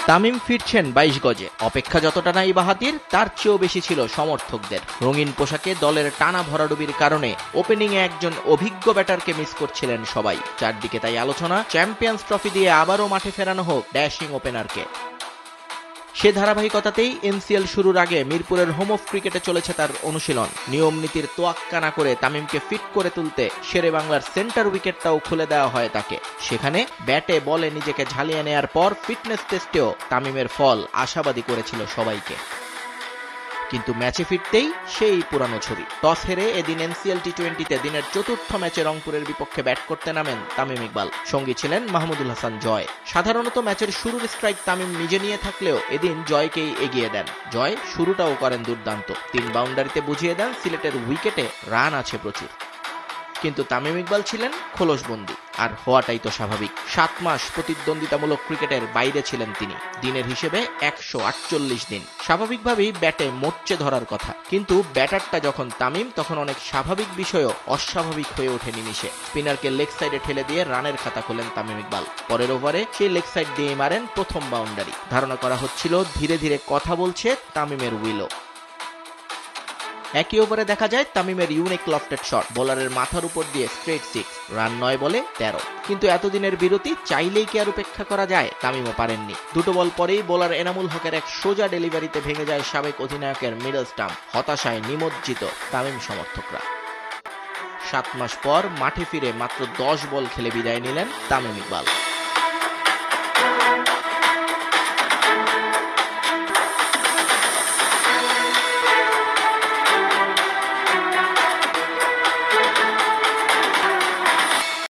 তামিম ফিরছেন ২২ গজে। অপেক্ষা যতটা নাই বাহাতির, তার চেয়েও বেশি ছিল সমর্থকদের। রঙিন পোশাকে দলের টানা ভরাডুবির কারণে ওপেনিংয়ে একজন অভিজ্ঞ ব্যাটারকে মিস করছিলেন সবাই। চারদিকে তাই আলোচনা, চ্যাম্পিয়ন্স ট্রফি দিয়ে আবারও মাঠে ফেরানো হোক ড্যাশিং ওপেনারকে। সে ধারাবাহিকতাতেই এনসিএল শুরুর আগে মিরপুরের হোম অফ ক্রিকেটে চলেছে তার অনুশীলন। নিয়ম নীতির তোয়াক্কা না করে তামিমকে ফিট করে তুলতে শেরে বাংলার সেন্টার উইকেটটাও খুলে দেওয়া হয় তাকে। সেখানে ব্যাটে বলে নিজেকে ঝালিয়ে নেয়ার পর ফিটনেস টেস্টেও তামিমের ফল আশাবাদী করেছিল সবাইকে। কিন্তু ম্যাচে ফিরতেই সেই পুরানো ছবি। টস হেরে এদিন এনসিএল টি-20তে দিনের চতুর্থ ম্যাচে রংপুরের বিপক্ষে ব্যাট করতে নামেন তামিম ইকবাল। সঙ্গী ছিলেন মাহমুদুল হাসান জয়। সাধারণত ম্যাচের শুরুর স্ট্রাইক তামিম নিজে নিয়ে থাকলেও এদিন জয়কেই এগিয়ে দেন। জয় শুরুটাও করেন দুর্দান্ত। ৩ বাউন্ডারিতে বুঝিয়ে দেন সিলেটের উইকেটে রান আছে প্রচুর। কিন্তু তামিম ইকবাল ছিলেন খোলসবন্দি, আর হওয়াটাই তো স্বাভাবিক। ৭ মাস প্রতিদ্বন্দ্বিতামূলক ক্রিকেটের বাইরে ছিলেন তিনি। দিনের হিসেবে ১৪৮ দিন। স্বাভাবিকভাবেই ব্যাটে মোর্চে ধরার কথা, কিন্তু ব্যাটারটা যখন তামিম, তখন অনেক স্বাভাবিক বিষয়ও অস্বাভাবিক হয়ে ওঠে নিমিষে। স্পিনারকে লেগ সাইডে ঠেলে দিয়ে রানের খাতা খোলেন তামিম ইকবাল। পরের ওভারে সেই লেগ সাইড দিয়ে মারেন প্রথম বাউন্ডারি। ধারণা করা হচ্ছিল ধীরে ধীরে কথা বলছে তামিমের উইলো। একই ওভারে দেখা যায় তামিমের ইউনিক লফটেড শট, বোলারের মাথার উপর দিয়ে স্ট্রেট 6, রান ৯ বলে ১৩। কিন্তু এতদিনের বিরতি চাইলেই কি আর উপেক্ষা করা যায়? তামিমও পারেননি। দুটো বল পরেই বোলার এনামুল হকের এক সোজা ডেলিভারিতে ভেঙে যায় সাবেক অধিনায়কের মিডল স্টাম্প। হতাশায় নিমজ্জিত তামিম সমর্থকরা। ৭ মাস পর মাঠে ফিরে মাত্র ১০ বল খেলে বিদায় নিলেন তামিম ইকবাল।